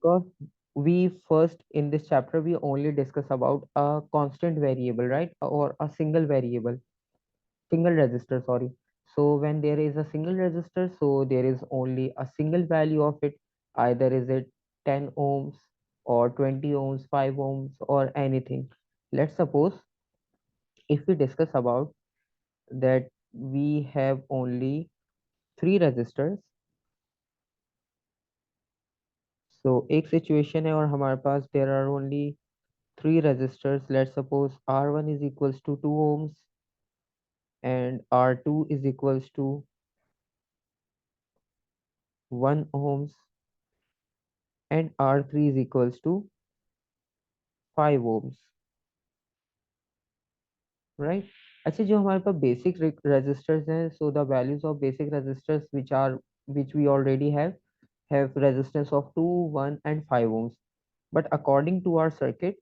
Because we first in this chapter we only discuss about a constant variable, right? Or a single variable, single register, sorry. So when there is a single register, so there is only a single value of it. Either is it 10 ohms or 20 ohms, 5 ohms or anything. Let's suppose if we discuss about that we have only three resistors. So एक situation है और हमारे पास there are only three resistors. Let's suppose R1 is equals to 2 ohms and R2 is equals to 1 ohms and R3 is equals to 5 ohms, right? अच्छा, जो हमारे पास basic resistors हैं, so the values of basic resistors which we already have resistance of 2, 1 and 5 ohms. But according to our circuit,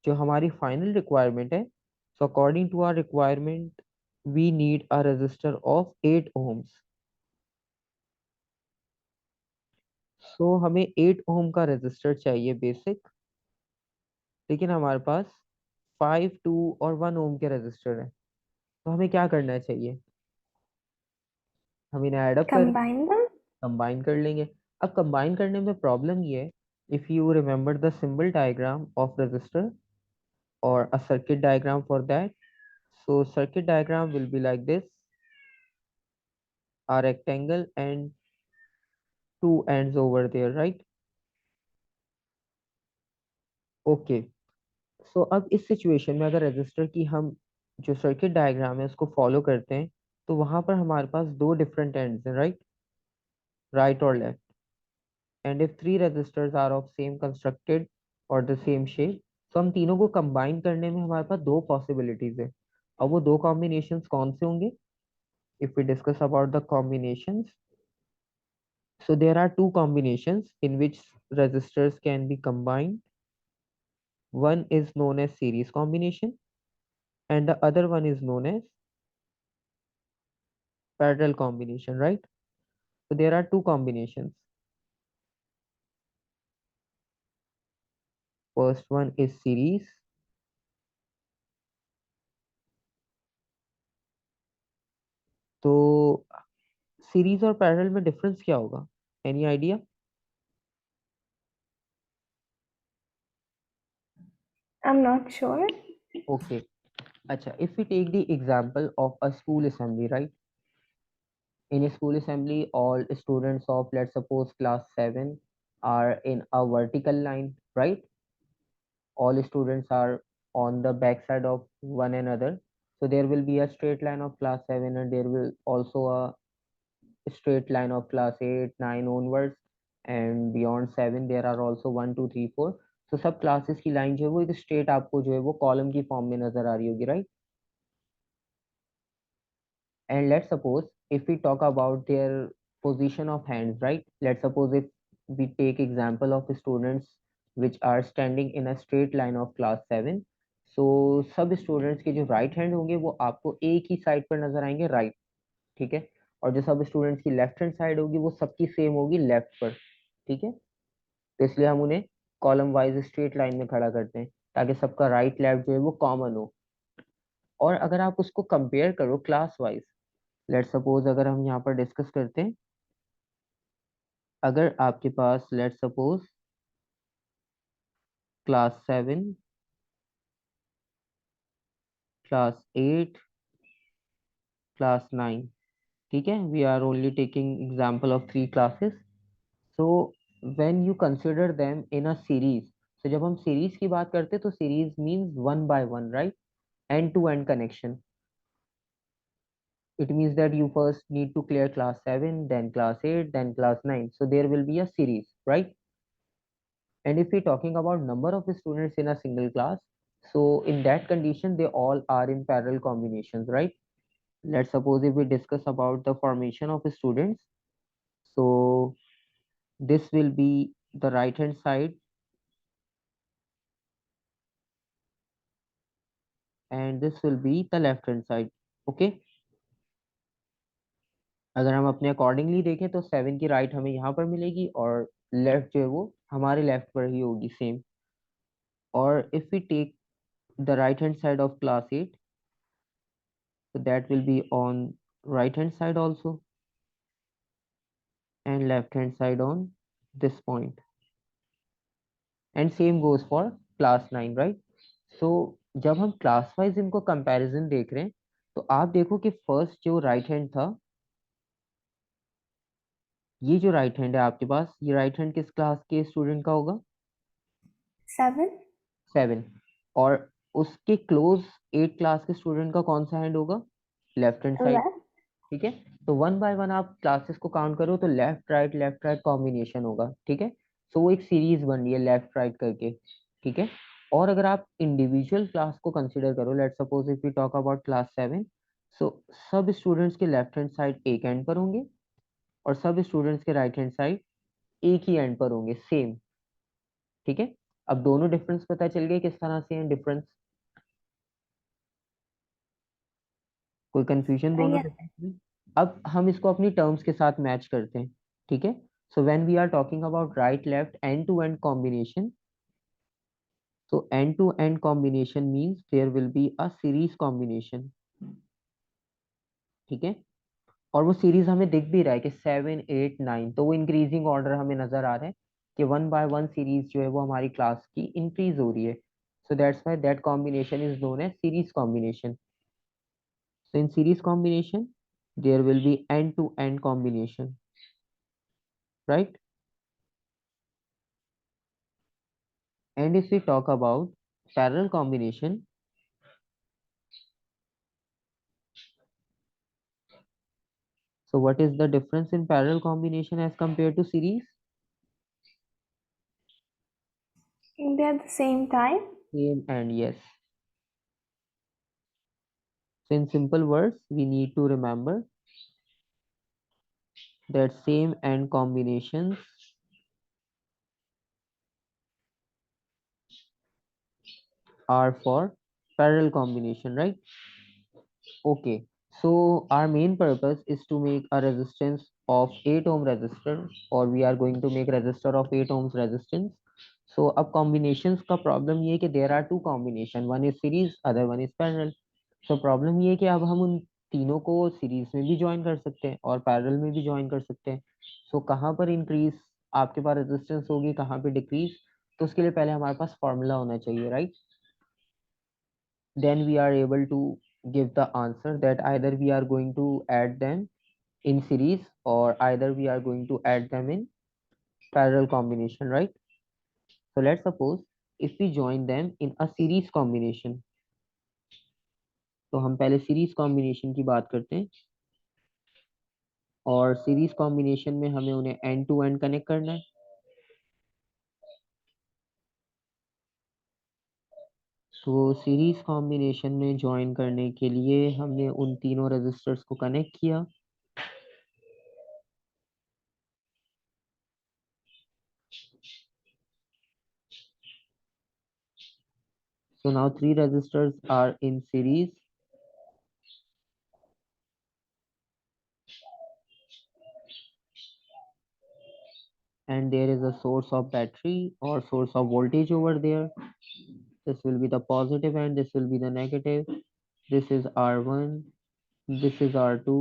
जो हमारी final requirement है, so according to our requirement we need a resistor of 8 ohms. So हमें 8 ohm का resistor चाहिए basic, लेकिन हमारे पास 5, 2 और 1 ohm के resistor है. तो हमें क्या करना चाहिए? हम इन्हें ऐड अप कर Combine them? कंबाइन कर लेंगे. अब कंबाइन करने में प्रॉब्लम ये है, if you remember the symbol diagram of register और a circuit diagram for that. So circuit diagram will be like this, a rectangle and two ends over there, right? Okay. So अब इस situation में अगर register की हम जो circuit diagram है उसको फॉलो करते हैं, तो वहां पर हमारे पास दो डिफरेंट एंड्स हैं, राइट? राइट और left. And if three registers are of same constructed और द सेम शेप, तो हम तीनों को कंबाइन करने में हमारे पास दो पॉसिबिलिटीज है. अब वो दो कॉम्बिनेशंस कौन से होंगे? If we discuss about the combinations, so there are two combinations in which resistors can be combined. One is known as series combination and the other one is known as parallel combination, right? So there are two combinations. First one is series. तो series और parallel में difference क्या होगा? Any idea? I'm not sure. Okay. अच्छा, if we take the example of a school assembly, right? In a school assembly, all students of, let's suppose, class 7 are in a vertical line, right? All students are on the back side of one another. So there will be a straight line of class 7 and there will also a straight line of class 8, 9 onwards, and beyond 7 there are also 1, 2, 3, 4. So सब classes की line जो है वो एक straight आपको जो है वो column की form में नजर आ रही होगी, right? And let's suppose if we talk about their position of hands, right? Let's suppose if we take example of students which are standing in a straight line of class 7. So सब students के जो right hand होंगे वो आपको एक ही side पर नजर आएंगे, right? ठीक है. और जो सब स्टूडेंट्स की लेफ्ट हैंड साइड होगी वो सबकी सेम होगी लेफ्ट पर. ठीक है. तो इसलिए हम उन्हें कॉलम वाइज स्ट्रेट लाइन में खड़ा करते हैं ताकि सबका राइट लेफ्ट जो है वो कॉमन हो. और अगर आप उसको कंपेयर करो क्लास वाइज, लेट सपोज अगर हम यहाँ पर डिस्कस करते हैं, अगर आपके पास let suppose class 7, class 8, class 9, ठीक है, we are only taking example of three classes. So when you consider them in a series, तो जब हम सीरीज की बात करते हैं तो series means one by one, right? End to end connection. It means that you first need to clear class 7, then class 8, then class 9. So there will be a series, right? And if we're talking about number of students in a single class, so in that condition, they all are in parallel combinations, right? Let's suppose if we discuss about the formation of students, so this will be the right hand side and this will be the left hand side. Okay. अगर हम अपने accordingly देखें तो 7 की right हमें यहाँ पर मिलेगी और लेफ्ट जो है वो हमारे लेफ्ट पर ही होगी सेम। और if we take the right hand side of class 8, so that will be on right hand side also and left hand side on this point, and same goes for class 9, right? So जब हम class wise इनको comparison देख रहे हैं तो आप देखो कि फर्स्ट जो राइट हैंड था, ये जो राइट हैंड है आपके पास, ये राइट हैंड किस क्लास के स्टूडेंट का होगा? 7. 7। और उसके क्लोज 8 क्लास के स्टूडेंट का कौन सा हैंड होगा? Left hand side. Left. ठीक है। तो वन बाय वन आप क्लासेस को काउंट करो तो लेफ्ट राइट कॉम्बिनेशन होगा। ठीक है। सो वो एक सीरीज बन रही है लेफ्ट राइट करके। ठीक है। और अगर आप इंडिविजुअल क्लास को कंसीडर करो, let suppose if we talk about class 7, so सब स्टूडेंट्स के लेफ्ट हैंड साइड एक एंड पर होंगे और सब स्टूडेंट्स के राइट हैंड साइड एक ही एंड पर होंगे सेम। ठीक है। अब दोनों डिफरेंस पता चल गए किस तरह से हैं डिफरेंस? कोई कंफ्यूजन दोनों Yeah. डिफरेंस में? अब हम इसको अपनी टर्म्स के साथ मैच करते हैं। ठीक है। So when we are talking about right left end to end combination, so end to end combination means there will be a series combination। ठीक है। और वो सीरीज हमें दिख भी रहा है कि 7 8 9, तो वो इंक्रीजिंग ऑर्डर हमें नजर आ रहा है कि वन बाय वन सीरीज जो है वो हमारी क्लास की इंक्रीज हो रही है। So that's why that combination is known as series combination. So in series combination, there will be end-to-end combination, right? And if we talk about parallel combination, so what is the difference in parallel combination as compared to series? They are the same time. Same and yes. So in simple words, we need to remember that same and combinations are for parallel combination, right? Okay, so our main purpose is to make a resistance of 8 ohm resistor, or we are going to make resistor of 8 ohms resistance. So अब combinations का problem ये है कि there are two combination, one is series, other one is parallel. So problem ये है कि अब हम उन तीनों को सीरीज में भी ज्वाइन कर सकते हैं और पैरेलल में भी ज्वाइन कर सकते हैं। सो कहाँ पर इंक्रीज आपके पास रेजिस्टेंस होगी, कहाँ पे डिक्रीज, तो उसके लिए पहले हमारे पास फॉर्मूला होना चाहिए, right? Then we are able to give the answer that either we are going to add them in series or either we are going to add them in parallel combination, right? So let's suppose if we join them in a series combination, तो हम पहले series combination की बात करते हैं और series combination में हमें उन्हें एंड टू एंड कनेक्ट करना है। तो सीरीज कॉम्बिनेशन में ज्वाइन करने के लिए हमने उन तीनों रेजिस्टर्स को कनेक्ट किया। So now three resistors are in series and there is a source of battery or source of voltage over there. This will be the positive and this will be the negative. This is R1, this is R2,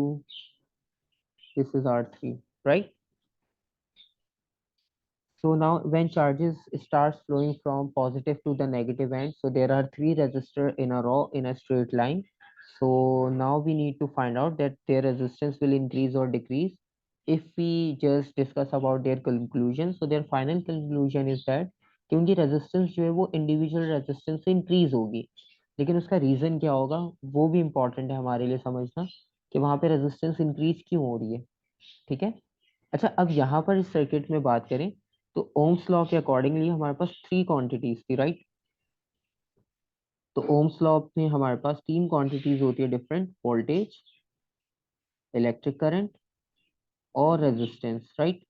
this is R3, right? So now when charges starts flowing from positive to the negative end, so there are three resistors in a row in a straight line. So now we need to find out that their resistance will increase or decrease. If we just discuss about their conclusion, so their final conclusion is that कि उनकी resistance जो है वो individual resistance से increase होगी, लेकिन उसका reason क्या होगा वो भी इम्पोर्टेंट है हमारे लिए समझना कि वहां पे रेजिस्टेंस इंक्रीज क्यों हो रही है। ठीक है। अच्छा, अब यहाँ पर इस सर्किट में बात करें तो ओम्स लॉ के अकॉर्डिंगली हमारे पास थ्री क्वांटिटीज थी, राइट? तो ओम्स लॉ में हमारे पास तीन क्वांटिटीज होती है डिफरेंट, वोल्टेज, इलेक्ट्रिक करंट और रेजिस्टेंस, राइट?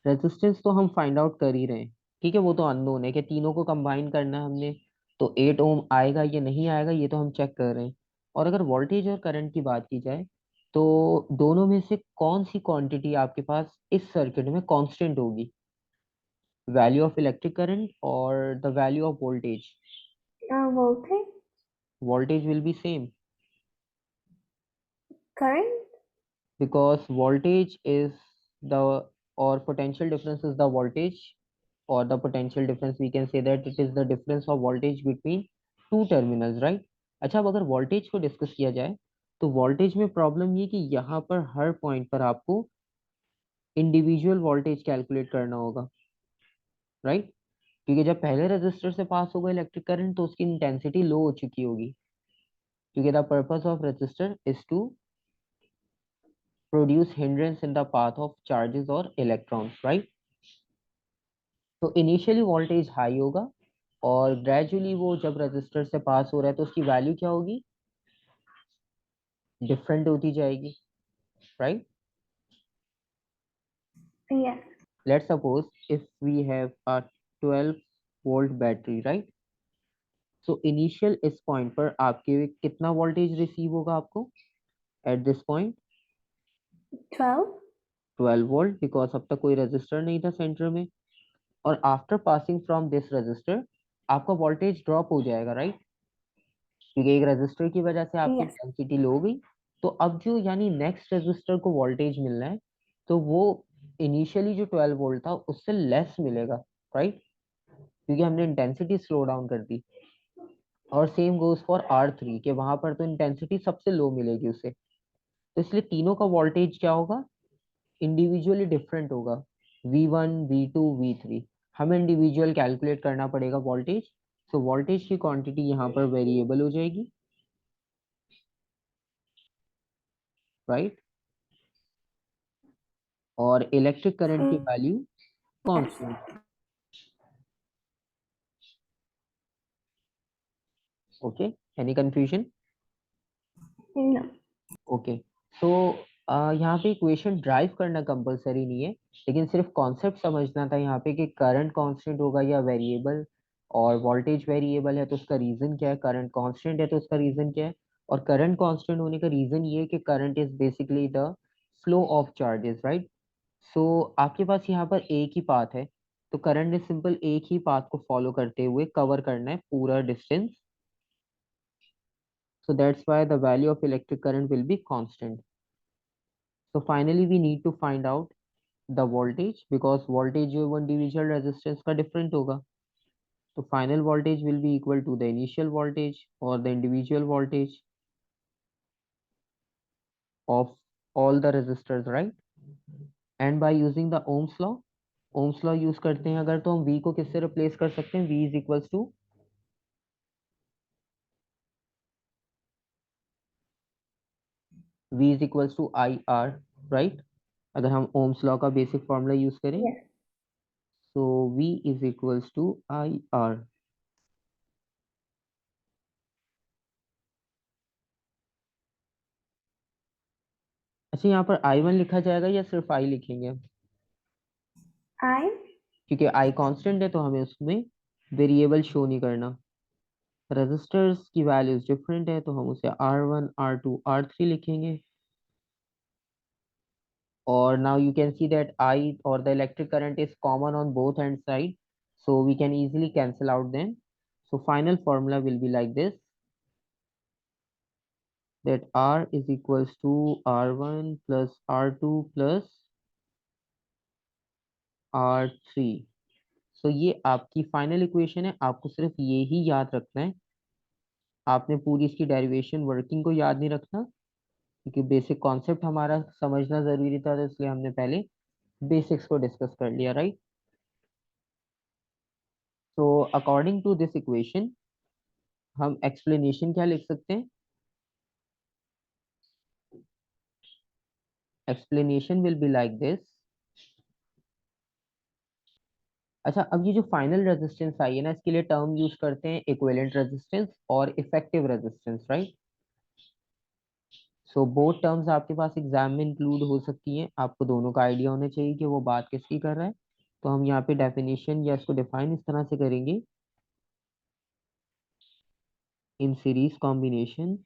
रेजिस्टेंस तो हम फाइंड आउट कर ही रहे हैं। ठीक है, वो तो अननोन है कि तीनों को कंबाइन करना है हमने, तो 8 ओम आएगा ये नहीं आएगा ये तो हम चेक कर रहे हैं। और अगर वोल्टेज और करंट की बात की जाए तो दोनों में से कौन सी क्वांटिटी आपके पास इस सर्किट में कांस्टेंट होगी? वैल्यू ऑफ इलेक्ट्रिक करंट और the value of voltage? Voltage, Voltage will be same current. because voltage is the, or potential difference is the voltage, or the potential difference we can say that it is the difference of voltage between two terminals, right? अच्छा, अब अगर voltage को discuss किया जाए तो voltage में problem ये कि यहाँ पर हर पॉइंट पर आपको इंडिविजुअल वोल्टेज कैलकुलेट करना होगा, राइट? क्योंकि जब पहले रेजिस्टर से पास होगा इलेक्ट्रिक करंट तो उसकी इंटेंसिटी लो हो चुकी होगी, क्योंकि the purpose of register is to produce hindrance in the path of charges और इलेक्ट्रॉन्स, राइट? तो इनिशियली वोल्टेज हाई होगा और ग्रेजुअली वो जब रेजिस्टर से पास हो रहा है तो उसकी वैल्यू क्या होगी? डिफरेंट होती जाएगी, right? Yes. Let's suppose if we have a 12 volt battery, right? So initial इस पॉइंट पर आपके कितना वोल्टेज रिसीव होगा आपको at this point? 12. 12 volt, because अब तक कोई रेजिस्टर नहीं था सेंटर में। और after passing from this register आपका वोल्टेज ड्रॉप हो जाएगा, राइट? क्योंकि एक रेजिस्टर की वजह से आपकी Yes. इंटेंसिटी लो हो गई। तो अब जो यानी नेक्स्ट रेजिस्टर को वोल्टेज मिलना है तो वो इनिशियली जो 12 वोल्ट था उससे लेस मिलेगा, राइट? क्योंकि हमने इंटेंसिटी स्लो डाउन कर दी। और सेम गोज फॉर R3 के वहां पर तो इंटेंसिटी सबसे लो मिलेगी उसे। तो इसलिए तीनों का वोल्टेज क्या होगा? इंडिविजुअली डिफरेंट होगा, V1 V2 V3। हमें इंडिविजुअल कैलकुलेट करना पड़ेगा वोल्टेज। सो वोल्टेज की क्वांटिटी यहाँ पर वेरिएबल हो जाएगी, राइट? और इलेक्ट्रिक करंट की value Yes. Constant. Okay, any confusion? No. Okay, so यहाँ पे इक्वेशन ड्राइव करना कंपलसरी नहीं है, लेकिन सिर्फ कॉन्सेप्ट समझना था यहाँ पे कि करंट कांस्टेंट होगा या वेरिएबल, और वोल्टेज वेरिएबल है तो उसका रीजन क्या है, करंट कांस्टेंट है तो उसका रीजन क्या है। और करंट कांस्टेंट होने का रीजन ये है कि current is basically the flow of charges, right? So आपके पास यहाँ पर एक ही पाथ है, तो करंट ने सिंपल एक ही पाथ को फॉलो करते हुए कवर करना है पूरा distance. So that's why the value of electric current will be constant. So finally we need to find out the voltage, because voltage जो है वो individual resistance का different होगा। तो final voltage will be equal to the initial voltage or the individual voltage of all the resistors, right? And by using the Ohm's law use करते हैं अगर, तो हम V को किससे replace कर सकते हैं? V is equals to IR, right? अगर हम Ohm's law का basic formula use करें, Yes. so V is equals to IR। अच्छा, यहाँ पर I1 लिखा जाएगा या सिर्फ I लिखेंगे? I. क्योंकि I कांस्टेंट है तो हमें उसमें वेरिएबल शो नहीं करना। रेजिस्टर्स की वैल्यूज डिफरेंट है तो हम उसे R1 R2 R3 लिखेंगे। और now you can see that I or the electric current is common on both hand side, so we can easily cancel out them. So final formula will be like this, that R is equals to R1 plus R2 plus R3। सो ये आपकी final equation है, आपको सिर्फ ये ही याद रखना है। आपने पूरी इसकी डेरिवेशन वर्किंग को याद नहीं रखना, क्योंकि बेसिक कॉन्सेप्ट हमारा समझना जरूरी था, तो इसलिए हमने पहले बेसिक्स को डिस्कस कर लिया, राइट? तो अकॉर्डिंग टू दिस इक्वेशन हम एक्सप्लेनेशन क्या लिख सकते हैं? Explanation will be like this. अच्छा, अब ये जो फाइनल रेजिस्टेंस आई है ना, इसके लिए टर्म यूज करते हैं इक्विवेलेंट रेजिस्टेंस और effective resistance, right? So both terms आपके पास एग्जाम में इंक्लूड हो सकती हैं, आपको दोनों का आइडिया होना चाहिए कि वो बात किसकी कर रहा है। तो हम यहाँ पे डेफिनेशन या इसको डिफाइन इस तरह से करेंगे, in series combination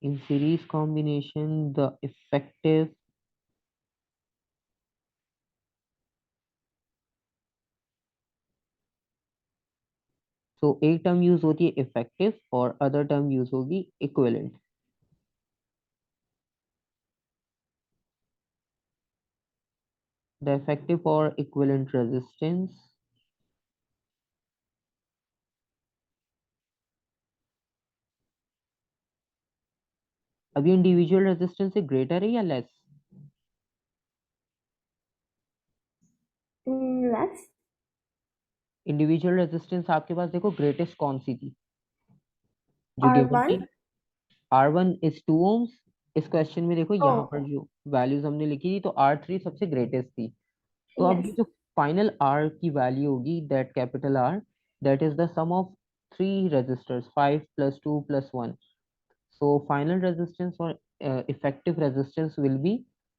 in series combination the effective, so एक टर्म यूज होती है इफेक्टिव और अदर टर्म यूज होगी equivalent. The effective or equivalent resistance, अब ये इंडिविजुअल रेजिस्टेंस से ग्रेटर है या लेस? Less. इंडिविजुअल रेजिस्टेंस आपके पास देखो ग्रेटेस्ट कौन सी थी जो गिवन R1. थी? R1 is 2 ohms. इस क्वेश्चन में देखो यहाँ पर Oh, जो वैल्यूज हमने लिखी थी तो R3 सबसे ग्रेटेस्ट थी. तो अब yes. ये जो फाइनल R की वैल्यू होगी, that capital R, that is the sum of three registers, 5 + 2 + 1. So final resistance or effective resistance will be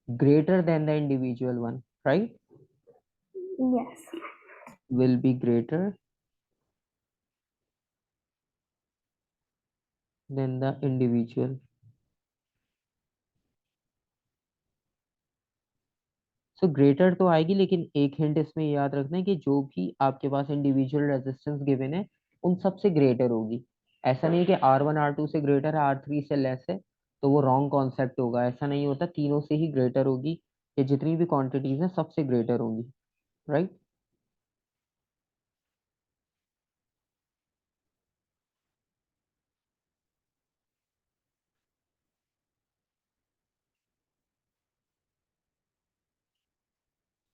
greater than the individual one, right? Yes. Will be greater than the individual. So greater तो आएगी, लेकिन एक hint इसमें याद रखना है कि जो भी आपके पास इंडिविजुअल रेजिस्टेंस गिवन है उन सब से ग्रेटर होगी. ऐसा नहीं है कि R1 R2 से ग्रेटर है, R3 से लेस है, तो वो रॉन्ग कॉन्सेप्ट होगा. ऐसा नहीं होता, तीनों से ही ग्रेटर होगी. ये जितनी भी क्वांटिटीज हैं सबसे ग्रेटर होंगी, right?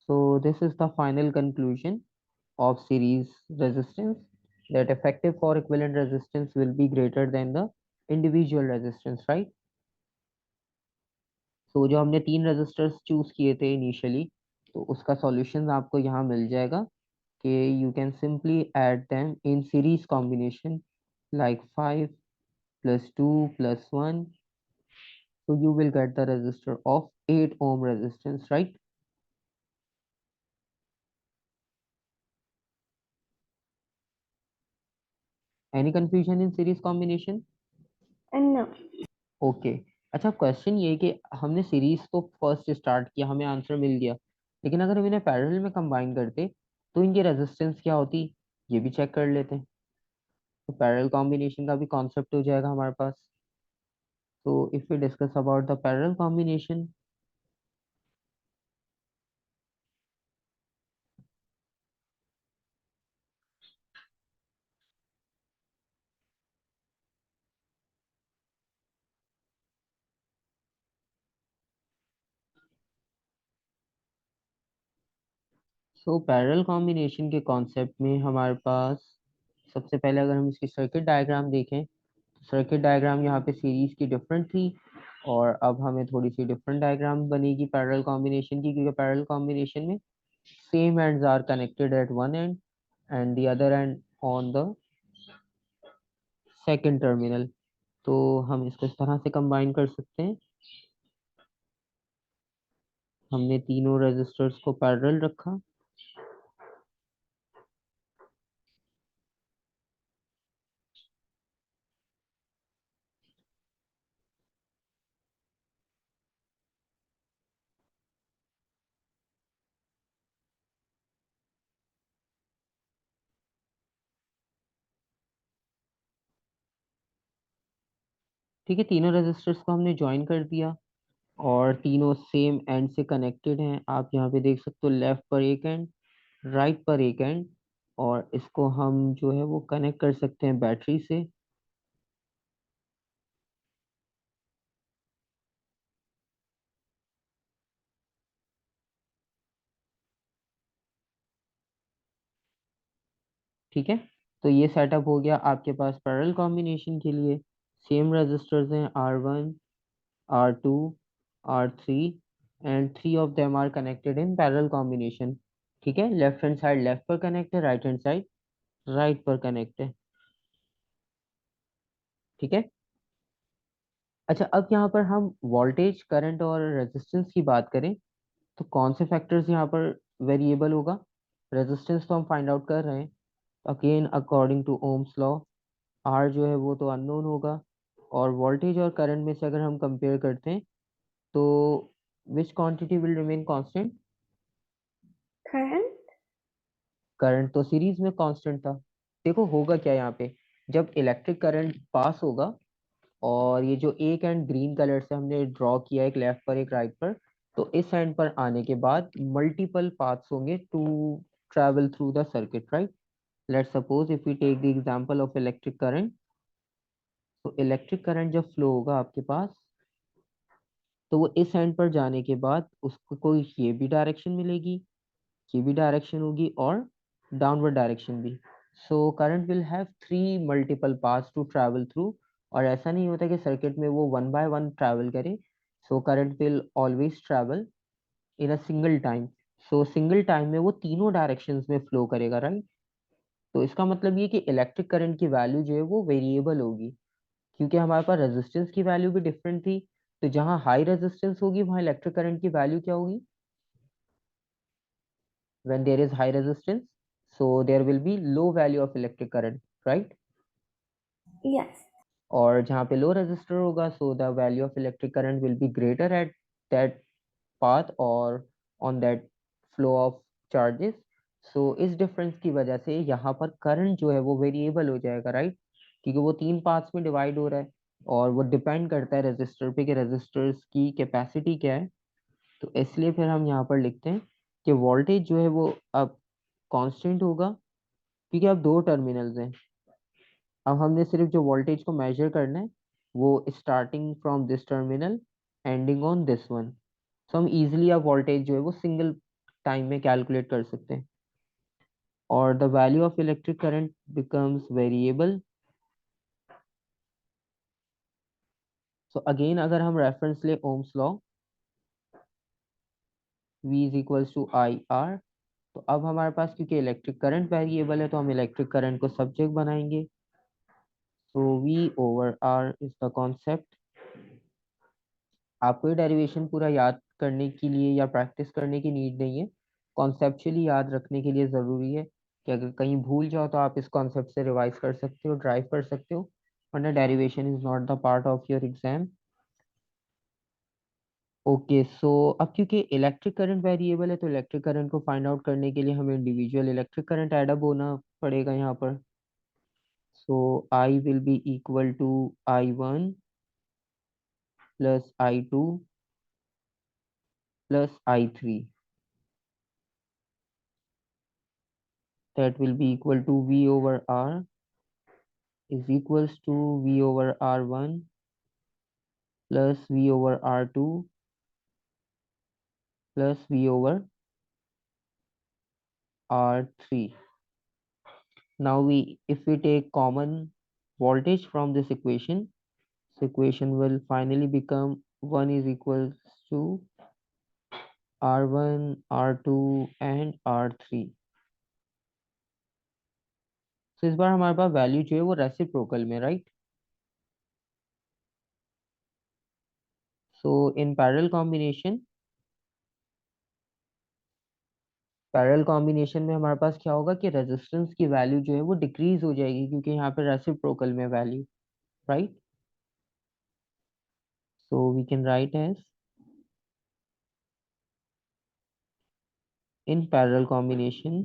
So this is the final conclusion of series resistance, that effective or equivalent resistance will be greater than the individual resistance, right? So जो हमने तीन रेजिस्टर्स चूज किए थे इनिशियली, तो उसका सॉल्यूशन आपको यहाँ मिल जाएगा कि you can simply add them in series combination like 5 + 2 + 1, so you will get the resistor of 8 ohm resistance, right? Any confusion in series combination? And no. Okay. अच्छा, question ये है कि हमने सीरीज तो फर्स्ट स्टार्ट किया, हमें answer मिल गया, लेकिन अगर हम इन्हें पैरेलल में कंबाइन करते तो इनकी रेजिस्टेंस क्या होती, ये भी चेक कर लेते हैं. तो पैरेलल कॉम्बिनेशन का भी कॉन्सेप्ट हो जाएगा हमारे पास. तो if we discuss about the parallel combination, so parallel combination के कॉन्सेप्ट में हमारे पास सबसे पहले अगर हम इसकी सर्किट डायग्राम देखें, सर्किट डायग्राम यहाँ पे सीरीज की डिफरेंट थी, और अब हमें थोड़ी सी डिफरेंट डायग्राम बनेगी पैरेलल कॉम्बिनेशन की, क्योंकि पैरेलल कॉम्बिनेशन में same ends are connected at one end and the other end on the second terminal. तो हम इसको इस तरह से कंबाइन कर सकते हैं. हमने तीनों रेजिस्टर्स को पैरेलल रखा. ठीक है, तीनों रेजिस्टर्स को हमने ज्वाइन कर दिया और तीनों सेम एंड से कनेक्टेड हैं. आप यहाँ पे देख सकते हो, लेफ्ट पर एक एंड, राइट पर एक एंड, और इसको हम जो है वो कनेक्ट कर सकते हैं बैटरी से. ठीक है, तो ये सेटअप हो गया आपके पास पैरेलल कॉम्बिनेशन के लिए. सेम रेजिस्टर्स हैं R1, R2, R3, and three of them are connected in parallel combination. ठीक है, लेफ्ट हैंड साइड लेफ्ट पर कनेक्ट है, राइट हैंड साइड राइट पर कनेक्ट है. ठीक है. अच्छा, अब यहाँ पर हम वोल्टेज, करंट और रेजिस्टेंस की बात करें तो कौन से फैक्टर्स यहाँ पर वेरिएबल होगा? रेजिस्टेंस तो हम फाइंड आउट कर रहे हैं, again according to Ohm's law, R जो है वो तो अननोन होगा, और वोल्टेज और करंट में से अगर हम कंपेयर करते हैं तो विच quantity will remain constant? Current? Current तो सीरीज में कांस्टेंट था। देखो होगा क्या यहाँ पे, जब इलेक्ट्रिक करंट पास होगा और ये जो एक एंड ग्रीन कलर से हमने ड्रॉ किया, एक लेफ्ट पर एक राइट पर, तो इस एंड पर आने के बाद मल्टीपल पाथ्स होंगे to travel through the circuit, right? Let's suppose if we take the example of electric current, तो इलेक्ट्रिक करंट जब फ्लो होगा आपके पास, तो वो इस एंड पर जाने के बाद उसको कोई ये भी डायरेक्शन मिलेगी, ये भी डायरेक्शन होगी और डाउनवर्ड डायरेक्शन भी। So current will have three multiple paths to travel through. और ऐसा नहीं होता कि सर्किट में वो वन बाय वन ट्रैवल करे। सो current will always travel in a single time. So single time में वो तीनों डायरेक्शंस में फ्लो करेगा, राइट? तो इसका मतलब ये कि इलेक्ट्रिक करंट की वैल्यू जो है वो वेरिएबल होगी, क्योंकि हमारे पास रेजिस्टेंस की वैल्यू भी डिफरेंट थी। तो जहाँ हाई रेजिस्टेंस होगी वहाँ इलेक्ट्रिक करंट की वैल्यू क्या होगी? When there is high resistance, so there will be low value of electric current, right? Yes. और जहाँ पे लो रेजिस्टर होगा, so the value of electric current will be greater at that path or on that flow of charges. So इस difference की वजह से यहाँ पर करंट जो है वो वेरिएबल हो जाएगा, राइट? क्योंकि वो तीन पार्ट्स में डिवाइड हो रहा है और वो डिपेंड करता है रेजिस्टर पे कि रेजिस्टर्स की कैपेसिटी क्या है। तो इसलिए फिर हम यहाँ पर लिखते हैं कि वोल्टेज जो है वो अब कांस्टेंट होगा, क्योंकि अब दो टर्मिनल्स हैं। अब हमने सिर्फ जो वोल्टेज को मेजर करना है वो starting from this terminal ending on this one. So हम इजीली अब वोल्टेज जो है वो सिंगल टाइम में कैलकुलेट कर सकते हैं। और the value of electric current becomes variable. So again अगर हम रेफरेंस ले Ohm's law, V is equals to I R, तो अब हमारे पास क्योंकि इलेक्ट्रिक करंट वेरिएबल है तो हम इलेक्ट्रिक करंट को सब्जेक्ट बनाएंगे। सो V over R is the concept. आपको ये डेरिवेशन पूरा याद करने के लिए या प्रैक्टिस करने की नीड नहीं है, कॉन्सेप्चुअली याद रखने के लिए ज़रूरी है कि अगर कहीं भूल जाओ तो आप इस कॉन्सेप्ट से रिवाइज कर सकते हो, ड्राइव कर सकते हो, वरना derivation is not the part of your exam. Okay, so अब क्योंकि इलेक्ट्रिक करंट वेरिएबल है तो इलेक्ट्रिक करंट को फाइंड आउट करने के लिए हमें इंडिविजुअल इलेक्ट्रिक करंट एडअप होना पड़ेगा यहाँ पर। So I will be equal to I1 plus I2 plus I3, that will be equal to V over R is equals to V over R1 plus V over R2 plus V over R3. Now if we take common voltage from this equation will finally become 1 is equals to R1, R2 and R3. So इस बार हमारे पास value जो है वो reciprocal में, right? सो इन parallel combination में हमारे पास क्या होगा कि रेजिस्टेंस की वैल्यू जो है वो डिक्रीज हो जाएगी, क्योंकि यहाँ पे रेसिप्रोकल में value, right? So we can write as in parallel combination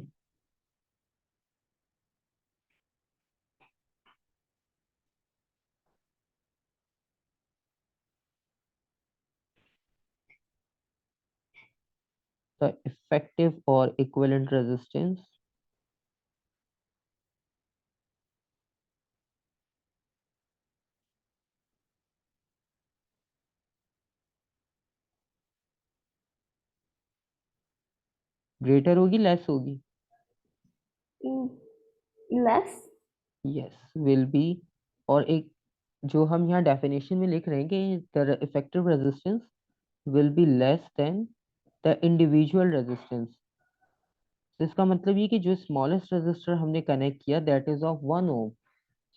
the effective और इक्विवेलेंट रेजिस्टेंस ग्रेटर होगी लेस होगी? Mm, Less? Yes, will be. और एक जो हम यहाँ डेफिनेशन में लिख रहे हैं कि the effective resistance will be less than the individual resistance. तो इसका मतलब ये कि जो स्मॉलेस्ट रेजिस्टर हमने कनेक्ट किया that is of 1 ohm.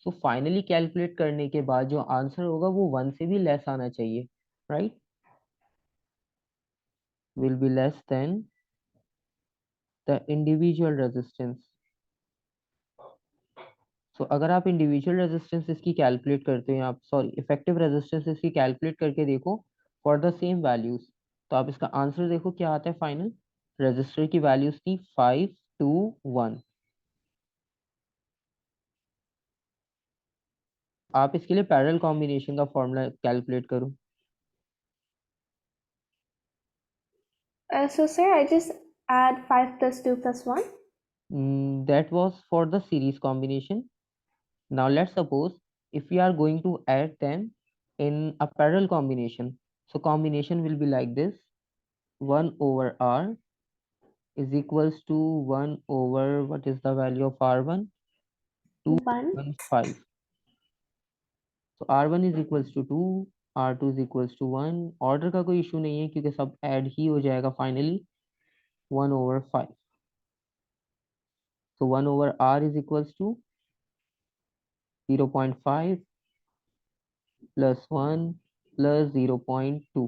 So finally calculate करने के बाद जो आंसर होगा वो 1 से भी लेस आना चाहिए, right? Will be less than the individual resistance. So अगर आप इंडिविजुअल रेजिस्टेंस इसकी कैलकुलेट करते हैं, आप सॉरी इफेक्टिव रेजिस्टेंस इसकी कैलकुलेट करके देखो फॉर द सेम वैल्यूज, तो आप इसका आंसर देखो क्या आता है फाइनल। रजिस्टर की वैल्यूज थी 5 2 1। आप इसके लिए पैरेलल कॉम्बिनेशन का फॉर्मूला कैलकुलेट करो। So sir, I just add 5 plus 2 plus 1. That was for the series combination. Now let's suppose if we are going to add them in a parallel combination. So combination will be like this: 1 over r is equals to 1 over, what is the value of r1? 1. 215. So r1 is equals to 2, r2 is equals to 1. Order का कोई issue नहीं है क्योंकि सब add ही हो जाएगा finally 1 over 5. So 1 over r is equals to 0.5 plus 1 plus 0.2.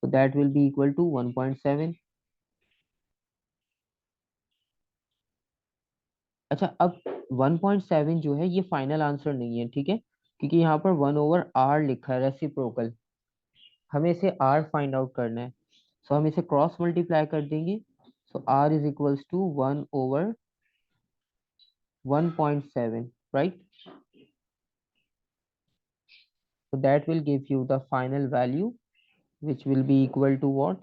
So that will be equal to 1.7. अच्छा, अब 1.7 जो है ये फाइनल आंसर नहीं है, ठीक है, क्योंकि यहाँ पर 1 ओवर आर लिखा है रेसिप्रोकल। हमें इसे आर फाइंड आउट करना है, सो हम इसे क्रॉस मल्टीप्लाई कर देंगे। So R is equals to 1 over 1.7, right? So that will give you the final value, which will be equal to what?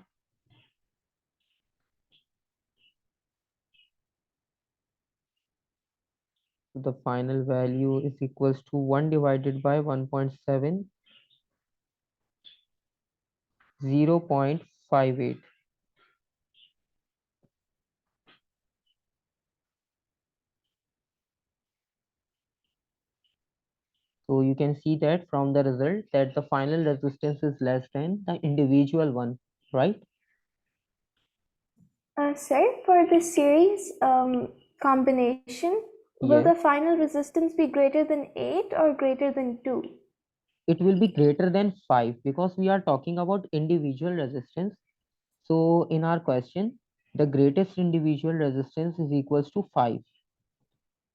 So the final value is equals to 1 divided by 1.7, 0.58. So you can see that from the result that the final resistance is less than the individual one, right? Sir, for the series combination, will Yes, the final resistance be greater than 8 or greater than 2? it will be greater than 5 because we are talking about individual resistance. So in our question, the greatest individual resistance is equals to 5.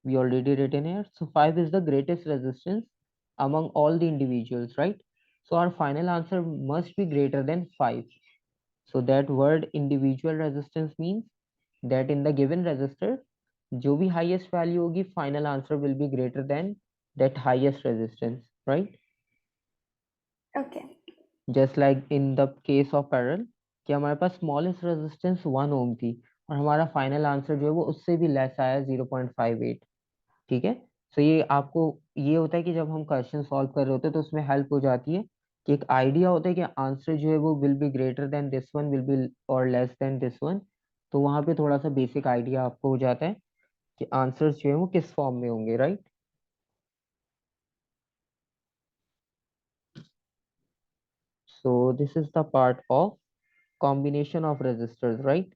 We already written here. So 5 is the greatest resistance among all the individuals, right? So our final answer must be greater than 5. So that word individual resistance means that in the given resistor, जो भी highest value होगी, final answer will be greater than that highest resistance, right? Okay. Just like in the case of parallel, कि हमारे पास smallest resistance 1 ohm थी और हमारा final answer जो है वो उससे भी less आया 0.58, ठीक है। सो ये आपको ये होता है कि जब हम क्वेश्चन सॉल्व कर रहे होते हैं तो उसमें हेल्प हो जाती है कि एक आइडिया होता है कि आंसर जो है वो will be greater than this one, will be और लेस देन दिस वन। तो वहां पे थोड़ा सा बेसिक आइडिया आपको हो जाता है कि आंसर्स जो है वो किस फॉर्म में होंगे, right? So this is the part of combination of registers, right?